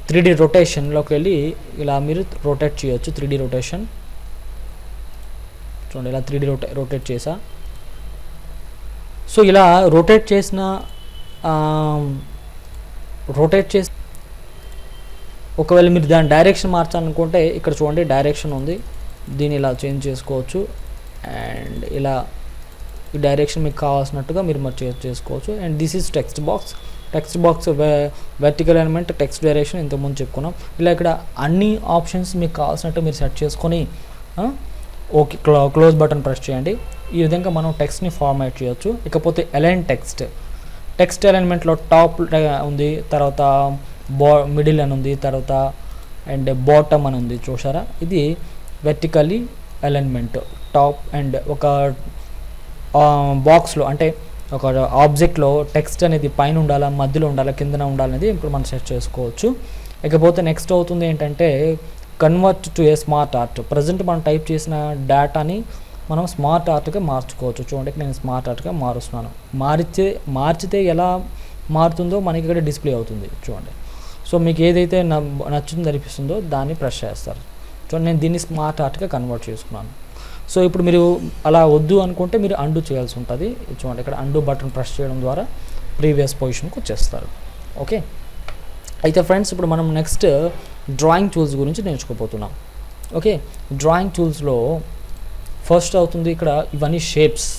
3D రొటేషన్లోకి వెళ్ళి ఇలా మీరు రొటేట్ చేయొచ్చు. 3D రొటేషన్ చూడండి, ఇలా 3D రొటేట్ చేసా. సో ఇలా రొటేట్ చేసి ఒకవేళ మీరు దాని డైరెక్షన్ మార్చాలనుకుంటే ఇక్కడ చూడండి డైరెక్షన్ ఉంది, దీన్ని ఇలా చేంజ్ చేసుకోవచ్చు. అండ్ ఇలా ఈ డైరెక్షన్ మీకు కావాల్సినట్టుగా మీరు చేసుకోవచ్చు. And this is text box vertical element, text direction ఇంతకుముందు చెప్పుకున్నాం. ఇలా ఇక్కడ అన్ని ఆప్షన్స్ మీకు కావాల్సినట్టు మీరు సెట్ చేసుకొని ఓకే క్లోజ్ బటన్ ప్రెస్ చేయండి. ఈ విధంగా మనం టెక్స్ట్ని ఫార్మాట్ చేయొచ్చు. ఇకపోతే అలైన్ టెక్స్ట్ అలైన్మెంట్లో టాప్ ఉంది, తర్వాత మిడిల్ అని ఉంది, తర్వాత అండ్ బాటమ్ అని ఉంది. చూసారా, ఇది వెర్టికల్లీ అలైన్మెంట్. టాప్ అండ్ ఒక బాక్స్లో అంటే ఒక ఆబ్జెక్ట్లో టెక్స్ట్ అనేది పైన ఉండాలా, మధ్యలో ఉండాలా, కిందన ఉండాలనేది ఇప్పుడు మనం సెట్ చేసుకోవచ్చు. ఇకపోతే నెక్స్ట్ అవుతుంది ఏంటంటే convert to A smart art. Present మనం టైప్ చేసిన డేటాని మనం స్మార్ట్ ఆర్ట్గా మార్చుకోవచ్చు. చూడండి నేను స్మార్ట్ ఆర్ట్గా మారుస్తున్నాను. మార్చితే ఎలా మారుతుందో మనకి ఇక్కడ డిస్ప్లే అవుతుంది చూడండి. సో మీకు ఏదైతే నచ్చుతుందో అనిపిస్తుందో దాన్ని ప్రెస్ చేస్తారు. చూడండి నేను దీన్ని స్మార్ట్ ఆర్ట్గా కన్వర్ట్ చేసుకున్నాను. సో ఇప్పుడు మీరు అలా వద్దు అనుకుంటే మీరు అండు చేయాల్సి ఉంటుంది. చూడండి ఇక్కడ అండు బటన్ ప్రెస్ చేయడం ద్వారా ప్రీవియస్ పొజిషన్కి వచ్చేస్తారు. ఓకే, అయితే ఫ్రెండ్స్ ఇప్పుడు మనం నెక్స్ట్ డ్రాయింగ్ టూల్స్ గురించి నేర్చుకోబోతున్నాం. ఓకే, డ్రాయింగ్ టూల్స్లో ఫస్ట్ అవుతుంది ఇక్కడ ఇవన్నీ షేప్స్.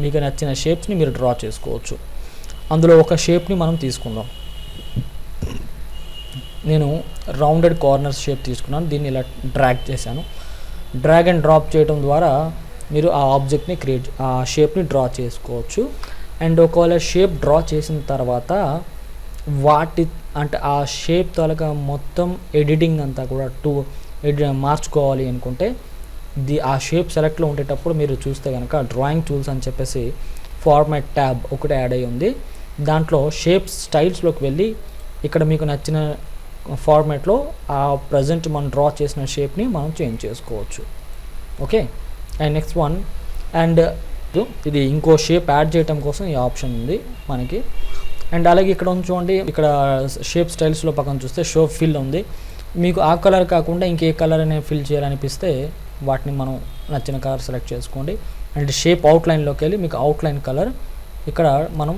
మీకు నచ్చిన షేప్స్ని మీరు డ్రా చేసుకోవచ్చు. అందులో ఒక షేప్ని మనం తీసుకుందాం. నేను రౌండెడ్ కార్నర్ షేప్ తీసుకున్నాను. దీన్ని ఇలా డ్రాగ్ చేశాను. డ్రాగ్ అండ్ డ్రాప్ చేయడం ద్వారా మీరు ఆ ఆబ్జెక్ట్ని ఆ షేప్ని డ్రా చేసుకోవచ్చు. అండ్ ఒకవేళ షేప్ డ్రా చేసిన తర్వాత అంటే ఆ షేప్ తాలూకా మొత్తం ఎడిటింగ్ అంతా కూడా మార్చుకోవాలి అనుకుంటే ఆ షేప్ సెలెక్ట్లో ఉండేటప్పుడు మీరు చూస్తే కనుక డ్రాయింగ్ టూల్స్ అని చెప్పేసి ఫార్మాట్ ట్యాబ్ ఒకటి యాడ్ అయ్యి ఉంది. దాంట్లో షేప్ స్టైల్స్లోకి వెళ్ళి ఇక్కడ మీకు నచ్చిన ఫార్మాట్లో ఆ ప్రజెంట్ మనం డ్రా చేసిన షేప్ని మనం చేంజ్ చేసుకోవచ్చు. Okay, and next one, and ఇది ఇంకో షేప్ యాడ్ చేయడం కోసం ఈ ఆప్షన్ ఉంది మనకి. అండ్ అలాగే ఇక్కడ చూడండి, ఇక్కడ షేప్ స్టైల్స్లో పక్కన చూస్తే షో ఫిల్ ఉంది. మీకు ఆ కలర్ కాకుండా ఇంకే కలర్ అనేది ఫిల్ చేయాలనిపిస్తే వాటిని మనం నచ్చిన కలర్ సెలెక్ట్ చేసుకోండి. అండ్ షేప్ అవుట్లైన్లోకి వెళ్ళి మీకు అవుట్లైన్ కలర్ ఇక్కడ మనం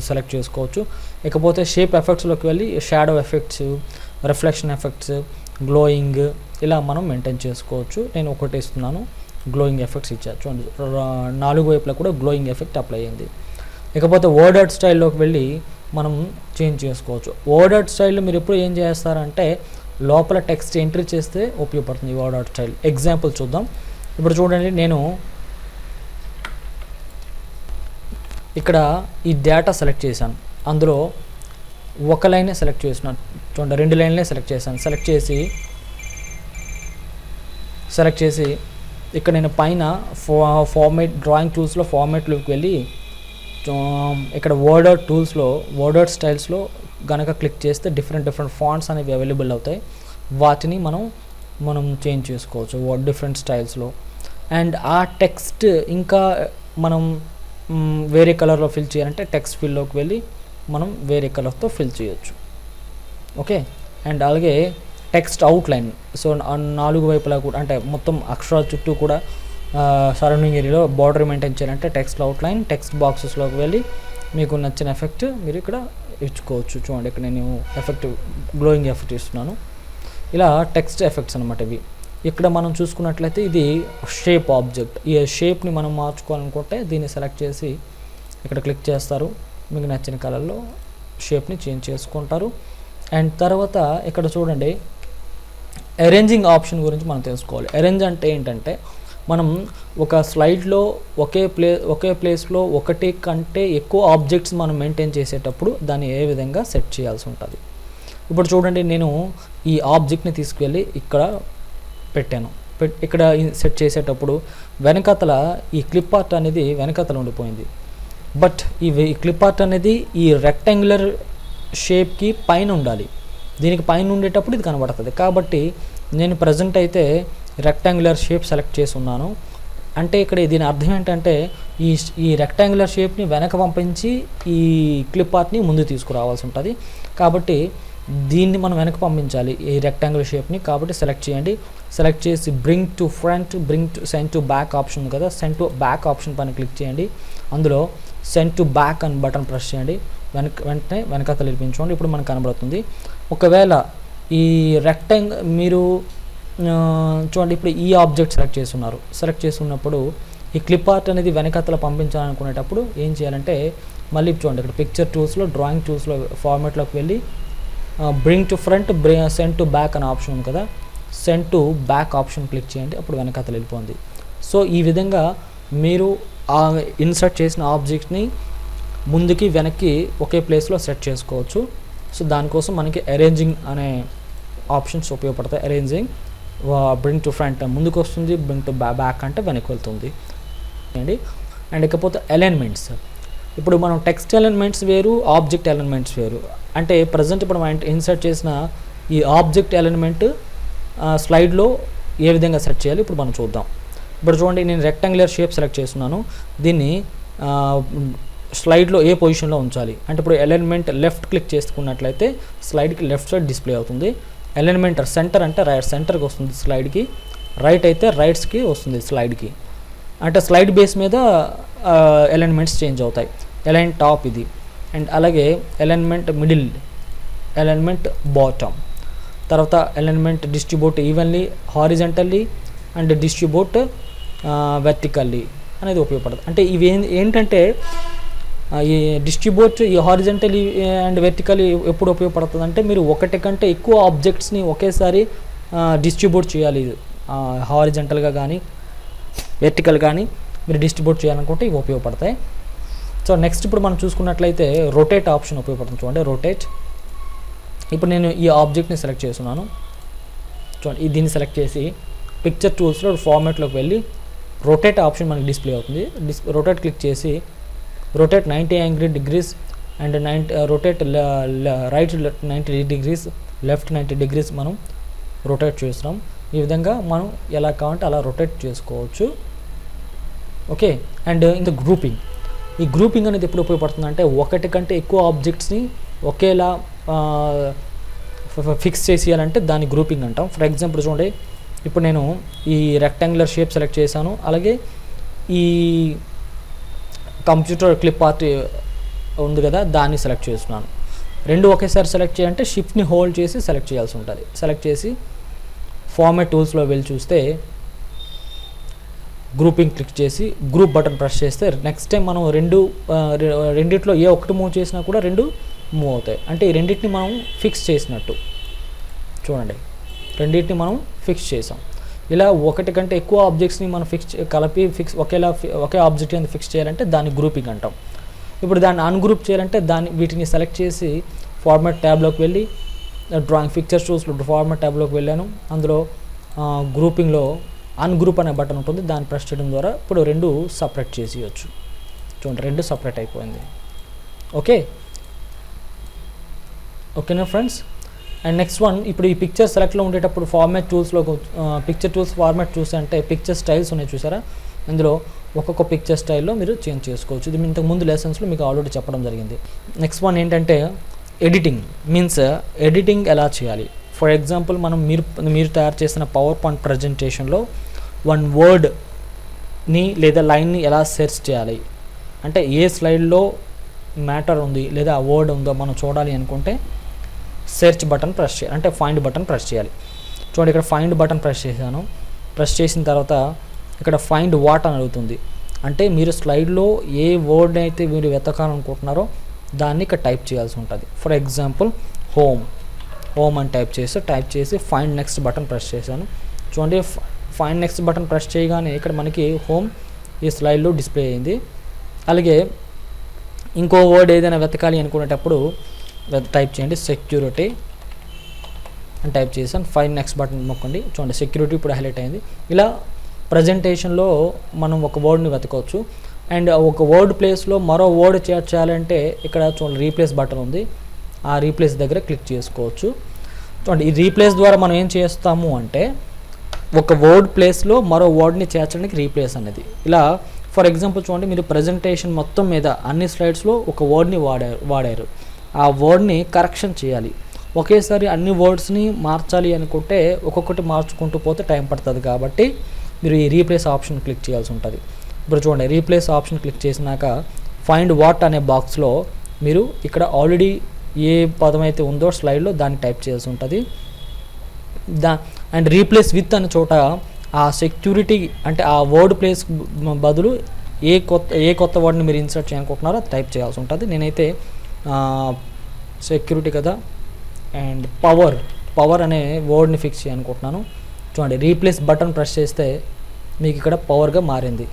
సెలెక్ట్ చేసుకోవచ్చు. ఇకపోతే షేప్ ఎఫెక్ట్స్లోకి వెళ్ళి shadow effects, reflection effects, glowing ఇలా మనం మెయింటైన్ చేసుకోవచ్చు. నేను ఒకటి ఇస్తున్నాను, గ్లోయింగ్ ఎఫెక్ట్స్ ఇచ్చాను. చూడండి 4 వైపులా కూడా గ్లోయింగ్ ఎఫెక్ట్ అప్లై అయింది. ఇకపోతే వర్డెడ్ స్టైల్లోకి వెళ్ళి మనం చేంజ్ చేసుకోవచ్చు. వర్డెడ్ స్టైల్ మీరు ఎప్పుడు ఏం చేస్తారంటే లోపల టెక్స్ట్ ఎంట్రీ చేస్తే ఉపయోగపడుతుంది వర్డెడ్ స్టైల్. ఎగ్జాంపుల్ చూద్దాం. ఇప్పుడు చూడండి, నేను ఇక్కడ ఈ డేటా సెలెక్ట్ చేశాను. అందులో ఒక లైనే సెలెక్ట్ చేస్తున్నాను. చూడండి 2 లైన్లే సెలెక్ట్ చేశాను. సెలెక్ట్ చేసి ఇక్కడ నేను పైన ఫార్మేట్ డ్రాయింగ్ టూల్స్లో ఫార్మేట్లోకి వెళ్ళి ఇక్కడ వర్డెడ్ టూల్స్లో వర్డెడ్ స్టైల్స్లో కనుక క్లిక్ చేస్తే డిఫరెంట్ ఫాంట్స్ అనేవి అవైలబుల్ అవుతాయి. వాటిని మనం చేంజ్ చేసుకోవచ్చు డిఫరెంట్ స్టైల్స్లో. అండ్ ఆ టెక్స్ట్ ఇంకా మనం వేరే కలర్లో ఫిల్ చేయాలంటే టెక్స్ట్ ఫిల్లోకి వెళ్ళి మనం వేరే కలర్తో ఫిల్ చేయొచ్చు. ఓకే, అండ్ అలాగే టెక్స్ట్ అవుట్లైన్. సో 4 వైపులా కూడా అంటే మొత్తం అక్షరాల చుట్టూ కూడా సరౌండింగ్ ఏరియాలో బార్డర్ మెయింటైన్ చేయాలంటే టెక్స్ట్ అవుట్లైన్, టెక్స్ట్ బాక్సెస్లోకి వెళ్ళి మీకు నచ్చిన ఎఫెక్ట్ మీరు ఇక్కడ ఇచ్చుకోవచ్చు. చూడండి ఇక్కడ నేను గ్లోయింగ్ ఎఫెక్ట్ ఇస్తున్నాను. ఇలా టెక్స్ట్ ఎఫెక్ట్స్ అనమాట ఇవి. ఇక్కడ మనం చూసుకున్నట్లయితే ఇది షేప్ ఆబ్జెక్ట్. ఈ షేప్ని మనం మార్చుకోవాలనుకుంటే దీన్ని సెలెక్ట్ చేసి ఇక్కడ క్లిక్ చేస్తారు. మీకు నచ్చిన కలర్లో షేప్ని చేంజ్ చేసుకుంటారు. అండ్ తర్వాత ఇక్కడ చూడండి అరేంజింగ్ ఆప్షన్ గురించి మనం తెలుసుకోవాలి. అరేంజ్ అంటే ఏంటంటే మనం ఒక స్లైడ్లో ఒకే ప్లేస్లో ఒకటి కంటే ఎక్కువ ఆబ్జెక్ట్స్ మనం మెయింటైన్ చేసేటప్పుడు దాన్ని ఏ విధంగా సెట్ చేయాల్సి ఉంటుంది. ఇప్పుడు చూడండి, నేను ఈ ఆబ్జెక్ట్ని తీసుకువెళ్ళి ఇక్కడ పెట్టాను. ఇక్కడ సెట్ చేసేటప్పుడు వెనకతల ఈ క్లిప్ ఆర్ట్ అనేది వెనకతల ఉండిపోయింది. బట్ ఈ క్లిప్ ఆర్ట్ అనేది ఈ రెక్టాంగులర్ షేప్కి పైన ఉండాలి. దీనికి పైన ఉండేటప్పుడు ఇది కనబడుతుంది. కాబట్టి నేను ప్రజెంట్ అయితే రెక్టాంగులర్ షేప్ సెలెక్ట్ చేసి ఉన్నాను. అంటే ఇక్కడ దీని అర్థం ఏంటంటే ఈ రెక్టాంగులర్ షేప్ని వెనక పంపించి ఈ క్లిప్ ఆర్ట్ని ముందు తీసుకురావాల్సి ఉంటుంది. కాబట్టి దీన్ని మనం వెనక పంపించాలి ఈ రెక్టాంగులర్ షేప్ని. కాబట్టి సెలెక్ట్ చేయండి. సెలెక్ట్ చేసి bring to front, send to back option ఉంది కదా, సెండ్ టు బ్యాక్ ఆప్షన్ పైన క్లిక్ చేయండి. అందులో సెండ్ టు బ్యాక్ అని బటన్ ప్రెస్ చేయండి. వెంటనే వెనకాతలు ఇరిపించుకోండి. ఇప్పుడు మనకు కనబడుతుంది. ఒకవేళ ఈ మీరు చూడండి, ఇప్పుడు ఈ ఆబ్జెక్ట్ సెలెక్ట్ చేస్తున్నారు. సెలెక్ట్ చేస్తున్నప్పుడు ఈ క్లిప్ ఆర్ట్ అనేది వెనకాతల పంపించాలనుకునేటప్పుడు ఏం చేయాలంటే మళ్ళీ చూడండి, ఇక్కడ పిక్చర్ టూల్స్లో డ్రాయింగ్ టూల్స్లో ఫార్మాట్లోకి వెళ్ళి bring to front, send to back అనే ఆప్షన్ ఉంది కదా, send to back option click చేయండి. అప్పుడు వెనకాతలు వెళ్ళిపోయింది. సో ఈ విధంగా మీరు ఇన్సర్ట్ చేసిన ఆబ్జెక్ట్ని ముందుకి వెనక్కి ఒకే ప్లేస్లో సెట్ చేసుకోవచ్చు. సో దానికోసం మనకి అరేంజింగ్ అనే ఆప్షన్స్ ఉపయోగపడతాయి. అరేంజింగ్ బ్రింగ్ టు ఫ్రంట్ ముందుకు వస్తుంది, బ్రింగ్ టు బ్యాక్ అంటే వెనక్కి వెళ్తుంది అండి. అండ్ ఇకపోతే అలైన్మెంట్స్. ఇప్పుడు మనం టెక్స్ట్ ఎలిమెంట్స్ వేరు, ఆబ్జెక్ట్ ఎలిమెంట్స్ వేరు. అంటే ప్రజెంట్ ఇప్పుడు మనం ఇన్సర్ట్ చేసిన ఈ ఆబ్జెక్ట్ ఎలిమెంట్ స్లైడ్లో ఏ విధంగా సెట్ చేయాలి ఇప్పుడు మనం చూద్దాం. ఇప్పుడు చూడండి, నేను రెక్టాంగులర్ షేప్ సెలెక్ట్ చేస్తున్నాను. దీన్ని స్లైడ్లో ఏ పొజిషన్లో ఉంచాలి అంటే ఇప్పుడు అలైన్మెంట్ లెఫ్ట్ క్లిక్ చేసుకున్నట్లయితే స్లైడ్కి లెఫ్ట్ సైడ్ డిస్ప్లే అవుతుంది. అలైన్మెంట్ సెంటర్ అంటే రైట్ సెంటర్కి వస్తుంది స్లైడ్కి. రైట్ అయితే రైట్స్కి వస్తుంది స్లైడ్కి. అంటే స్లైడ్ బేస్ మీద అలైన్మెంట్స్ చేంజ్ అవుతాయి. అలైన్ టాప్ ఇది, అండ్ అలాగే అలైన్మెంట్ మిడిల్, అలైన్మెంట్ బాటమ్, తర్వాత alignment distribute evenly horizontally and distribute vertically అనేది ఉపయోగపడుతుంది. అంటే ఇవి ఏంటంటే ఈ డిస్ట్రిబ్యూట్, ఈ హారిజంటల్లీ అండ్ వెర్టికల్లీ ఎప్పుడు ఉపయోగపడుతుంది అంటే మీరు ఒకటి కంటే ఎక్కువ ఆబ్జెక్ట్స్ని ఒకేసారి డిస్ట్రిబ్యూట్ చేయాలి. హారిజంటల్గా కానీ వెర్టికల్ కానీ మీరు డిస్ట్రిబ్యూట్ చేయాలనుకుంటే ఇవి ఉపయోగపడతాయి. సో నెక్స్ట్ ఇప్పుడు మనం చూసుకున్నట్లయితే రొటేట్ ఆప్షన్ ఉపయోగపడుతుంది. చూడండి రొటేట్. ఇప్పుడు నేను ఈ ఆబ్జెక్ట్ని సెలెక్ట్ చేస్తున్నాను. చూడండి దీన్ని సెలెక్ట్ చేసి పిక్చర్ టూల్స్లో ఫార్మాట్లోకి వెళ్ళి రొటేట్ ఆప్షన్ మనకి డిస్ప్లే అవుతుంది. రొటేట్ క్లిక్ చేసి rotate 90 degrees and rotate right 90 degrees, left 90 degrees మనం రొటేట్ చేస్తున్నాం. ఈ విధంగా మనం ఎలా కావాలంటే అలా రొటేట్ చేసుకోవచ్చు. ఓకే, అండ్ ఇంకా గ్రూపింగ్. ఈ గ్రూపింగ్ అనేది ఎప్పుడు ఉపయోగపడుతుంది అంటే ఒకటి కంటే ఎక్కువ ఆబ్జెక్ట్స్ని ఒకేలా ఫిక్స్ చేసేయాలంటే దాన్ని గ్రూపింగ్ అంటాం. ఫర్ ఎగ్జాంపుల్ చూడండి, ఇప్పుడు నేను ఈ రెక్టాంగులర్ షేప్ సెలెక్ట్ చేశాను, అలాగే ఈ కంప్యూటర్ క్లిప్ ఆర్ట్ ఉంది కదా దాన్ని సెలెక్ట్ చేస్తున్నాను. రెండు ఒకేసారి సెలెక్ట్ చేయాలంటే షిఫ్ట్ని హోల్డ్ చేసి సెలెక్ట్ చేయాల్సి ఉంటుంది. సెలెక్ట్ చేసి ఫార్మాట్ టూల్స్లో వెళ్ళి చూస్తే గ్రూపింగ్ క్లిక్ చేసి గ్రూప్ బటన్ ప్రెస్ చేస్తే నెక్స్ట్ టైం మనం రెండిట్లో ఏ ఒకటి మూవ్ చేసినా కూడా రెండు మూవ్ అవుతాయి. అంటే ఈ రెండింటిని మనం ఫిక్స్ చేసినట్టు. చూడండి, రెండింటిని మనం ఫిక్స్ చేసాం. ఇలా ఒకటి కంటే ఎక్కువ ఆబ్జెక్ట్స్ని మనం ఒకే ఆబ్జెక్ట్ అనేది ఫిక్స్ చేయాలంటే దాన్ని గ్రూపింగ్ అంటాం. ఇప్పుడు దాన్ని అన్గ్రూప్ చేయాలంటే వీటిని సెలెక్ట్ చేసి ఫార్మాట్ ట్యాబ్లోకి వెళ్ళి డ్రాయింగ్ పిక్చర్స్ టూల్స్లో ఫార్మాట్ ట్యాబ్లోకి వెళ్ళాను. అందులో గ్రూపింగ్లో అన్గ్రూప్ అనే బటన్ ఉంటుంది, దాన్ని ప్రెస్ చేయడం ద్వారా ఇప్పుడు రెండు సపరేట్ చేసేయచ్చు. చూడండి, రెండు సపరేట్ అయిపోయింది. ఓకేనా ఫ్రెండ్స్. అండ్ నెక్స్ట్ వన్, ఇప్పుడు ఈ పిక్చర్ సెలెక్ట్లో ఉండేటప్పుడు ఫార్మాట్ టూల్స్లో పిక్చర్ టూల్స్ ఫార్మాట్ చూసి అంటే పిక్చర్ స్టైల్స్ ఉన్నాయి చూసారా, ఇందులో ఒక్కొక్క పిక్చర్ స్టైల్లో మీరు చేంజ్ చేసుకోవచ్చు. ఇది ఇంతకు ముందు లెసన్స్లో మీకు ఆల్రెడీ చెప్పడం జరిగింది. నెక్స్ట్ వన్ ఏంటంటే ఎడిటింగ్. మీన్స్ ఎడిటింగ్ ఎలా చేయాలి. ఫర్ ఎగ్జాంపుల్ మీరు తయారు చేసిన పవర్ పాయింట్ ప్రజెంటేషన్లో వన్ వర్డ్ని లేదా లైన్ని ఎలా సెర్చ్ చేయాలి అంటే ఏ స్లైడ్లో మ్యాటర్ ఉంది లేదా ఆ వర్డ్ ఉందో మనం చూడాలి అనుకుంటే సెర్చ్ బటన్ ప్రెస్ చేయాలి, అంటే ఫైండ్ బటన్ ప్రెస్ చేయాలి. చూడండి, ఇక్కడ ఫైండ్ బటన్ ప్రెస్ చేశాను. ప్రెస్ చేసిన తర్వాత ఇక్కడ ఫైండ్ వాట్ అని అడుగుతుంది. అంటే మీరు స్లైడ్లో ఏ వర్డ్ అయితే మీరు వెతకాలనుకుంటున్నారో దాన్ని ఇక్కడ టైప్ చేయాల్సి ఉంటుంది. ఫర్ ఎగ్జాంపుల్ హోమ్ అని టైప్ చేసి ఫైండ్ నెక్స్ట్ బటన్ ప్రెస్ చేశాను. చూడండి, ఫైండ్ నెక్స్ట్ బటన్ ప్రెస్ చేయగానే ఇక్కడ మనకి హోమ్ ఈ స్లైడ్లో డిస్ప్లే అయింది. అలాగే ఇంకో వర్డ్ ఏదైనా వెతకాలి అనుకునేటప్పుడు టైప్ చేయండి సెక్యూరిటీ అని టైప్ చేశాను. ఫైండ్ నెక్స్ట్ బటన్ నొక్కండి. చూడండి, సెక్యూరిటీ ఇప్పుడు హైలైట్ అయింది. ఇలా ప్రజెంటేషన్లో మనం ఒక వర్డ్ని వెతకవచ్చు. అండ్ ఒక వర్డ్ ప్లేస్లో మరో వర్డ్ చేయాలంటే ఇక్కడ చూడండి రీప్లేస్ బటన్ ఉంది, ఆ రీప్లేస్ దగ్గర క్లిక్ చేసుకోవచ్చు. చూడండి, ఈ రీప్లేస్ ద్వారా మనం ఏం చేస్తాము అంటే ఒక వర్డ్ ప్లేస్లో మరో వర్డ్ని చేర్చడానికి రీప్లేస్ అనేది. ఇలా ఫర్ ఎగ్జాంపుల్ చూడండి, మీరు ప్రజెంటేషన్ మొత్తం మీద అన్ని స్లైడ్స్లో ఒక వర్డ్ని వాడారు. ఆ వర్డ్ని కరెక్షన్ చేయాలి. ఒకేసారి అన్ని వర్డ్స్ని మార్చాలి అనుకుంటే ఒక్కొక్కటి మార్చుకుంటూ పోతే టైం పడుతుంది. కాబట్టి మీరు ఈ రీప్లేస్ ఆప్షన్ క్లిక్ చేయాల్సి ఉంటుంది. ఇప్పుడు చూడండి, రీప్లేస్ ఆప్షన్ క్లిక్ చేసినాక ఫైండ్ వాట్ అనే బాక్స్లో మీరు ఇక్కడ ఆల్రెడీ ఏ పదం అయితే ఉందో స్లైడ్లో దాన్ని టైప్ చేయాల్సి ఉంటుంది. అండ్ రీప్లేస్ విత్ అనే చోట ఆ సెక్యూరిటీ అంటే ఆ వర్డ్ ప్లేస్ బదులు ఏ కొత్త వర్డ్ని మీరు ఇన్సర్ట్ చేయాలనుకుంటున్నారో అది టైప్ చేయాల్సి ఉంటుంది. నేనైతే సెక్యూరిటీ కదా అండ్ పవర్ అనే వర్డ్ని ఫిక్స్ చేయాలనుకుంటున్నాను. చూడండి, రీప్లేస్ బటన్ ప్రెస్ చేస్తే మీకు ఇక్కడ పవర్గా మారింది.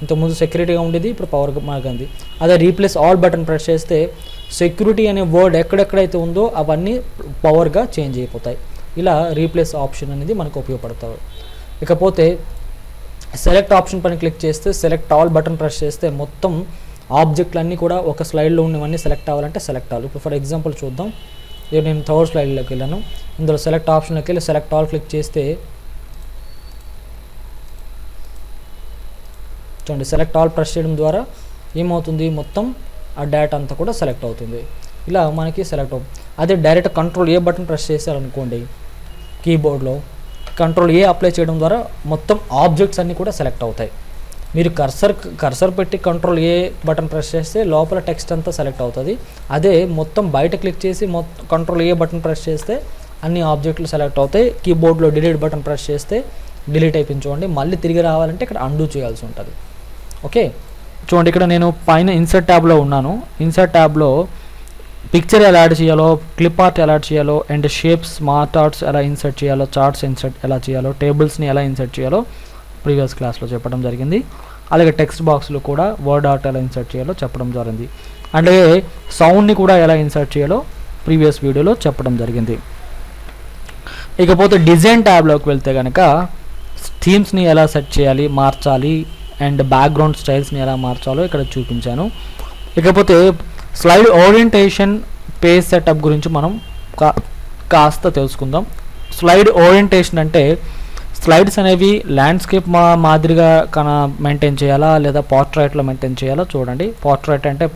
ఇంతకుముందు సెక్యూరిటీగా ఉండేది, ఇప్పుడు పవర్గా మారింది. అదే రీప్లేస్ ఆల్ బటన్ ప్రెస్ చేస్తే సెక్యూరిటీ అనే వర్డ్ ఎక్కడెక్కడైతే ఉందో అవన్నీ పవర్గా చేంజ్ అయిపోతాయి. ఇలా రీప్లేస్ ఆప్షన్ అనేది మనకు ఉపయోగపడుతుంది. ఇకపోతే సెలెక్ట్ ఆప్షన్ పైన క్లిక్ చేస్తే సెలెక్ట్ ఆల్ బటన్ ప్రెస్ చేస్తే మొత్తం ఆబ్జెక్టులన్నీ కూడా ఒక స్లైడ్లో ఉన్నవన్నీ సెలెక్ట్ అవ్వాలంటే సెలెక్ట్ అవ్వాలి. ఇప్పుడు ఫర్ ఎగ్జాంపుల్ చూద్దాం, నేను థర్డ్ స్లైడ్లోకి వెళ్ళాను. ఇందులో సెలెక్ట్ ఆప్షన్లోకి వెళ్ళి సెలెక్ట్ ఆల్ క్లిక్ చేస్తే చూడండి, సెలెక్ట్ ఆల్ ప్రెస్ చేయడం ద్వారా ఏమవుతుంది, మొత్తం ఆ డేటా అంతా కూడా సెలెక్ట్ అవుతుంది. ఇలా మనకి సెలెక్ట్ అవుతుంది. అదే direct control A button press చేశారనుకోండి కీబోర్డ్లో కంట్రోల్ ఏ అప్లై చేయడం ద్వారా మొత్తం ఆబ్జెక్ట్స్ అన్నీ కూడా సెలెక్ట్ అవుతాయి. మీరు కర్సర్ పెట్టి కంట్రోల్ ఏ బటన్ ప్రెస్ చేస్తే లోపల టెక్స్ట్ అంతా సెలెక్ట్ అవుతుంది. అదే మొత్తం బయట క్లిక్ చేసి కంట్రోల్ ఏ బటన్ ప్రెస్ చేస్తే అన్ని ఆబ్జెక్టులు సెలెక్ట్ అవుతాయి. కీబోర్డ్లో డిలీట్ బటన్ ప్రెస్ చేస్తే డిలీట్ అయిపోయింది చూడండి. మళ్ళీ తిరిగి రావాలంటే ఇక్కడ అండూ చేయాల్సి ఉంటుంది. ఓకే, చూడండి ఇక్కడ నేను పైన ఇన్సర్ట్ ట్యాబ్లో ఉన్నాను. ఇన్సర్ట్ ట్యాబ్లో పిక్చర్ ఎలా యాడ్ చేయాలో, క్లిప్ ఆర్ట్ ఎలా యాడ్ చేయాలో, అండ్ షేప్స్, స్మార్ట్ ఆర్ట్స్ ఎలా ఇన్సర్ట్ చేయాలో, చార్ట్స్ ఇన్సర్ట్ ఎలా చేయాలో, టేబుల్స్ని ఎలా ఇన్సర్ట్ చేయాలో ప్రీవియస్ క్లాస్లో చెప్పడం జరిగింది. అలాగే టెక్స్ట్ బాక్స్లో కూడా వర్డ్ ఆర్ట్ ఎలా ఇన్సర్ట్ చేయాలో చెప్పడం జరిగింది. అలాగే సౌండ్ని కూడా ఎలా ఇన్సర్ట్ చేయాలో ప్రీవియస్ వీడియోలో చెప్పడం జరిగింది. ఇకపోతే డిజైన్ ట్యాబ్లోకి వెళ్తే కనుక థీమ్స్ని ఎలా సెట్ చేయాలి, మార్చాలి, అండ్ బ్యాక్గ్రౌండ్ స్టైల్స్ని ఎలా మార్చాలో ఇక్కడ చూపించాను. ఇకపోతే స్లైడ్ ఓరియంటేషన్, పేజ్ సెటప్ గురించి మనం కాస్త తెలుసుకుందాం. స్లైడ్ ఓరియంటేషన్ అంటే స్లైడ్స్ అనేవి ల్యాండ్స్కేప్ మాదిరిగా మెయింటైన్ చేయాలా లేదా పోర్ట్రైట్లో మెయింటైన్ చేయాలా చూడండి. పోర్ట్రైట్ అంటే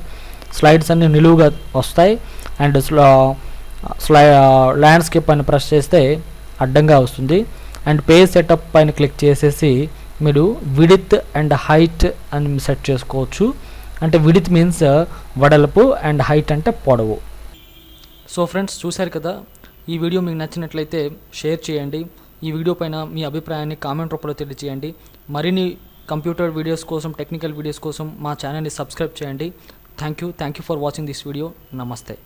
స్లైడ్స్ అన్ని నిలువుగా వస్తాయి, అండ్ ల్యాండ్స్కేప్ పైన ప్రెస్ చేస్తే అడ్డంగా వస్తుంది. అండ్ పేజ్ సెటప్ పైన క్లిక్ చేసేసి మీరు విడ్త్ అండ్ హైట్ అని సెట్ చేసుకోవచ్చు. అంటే విడ్త్ మీన్స్ వెడల్పు అండ్ హైట్ అంటే పొడవు. సో ఫ్రెండ్స్, చూశారు కదా, ఈ వీడియో మీకు నచ్చినట్లయితే షేర్ చేయండి. ఈ వీడియో పైన మీ అభిప్రాయాన్ని కామెంట్ రూపంలో తెలియజేయండి. మరిన్ని కంప్యూటర్ వీడియోస్ కోసం, టెక్నికల్ వీడియోస్ కోసం మా ఛానల్ని సబ్స్క్రైబ్ చేయండి. Thank you for watching this video. నమస్తే.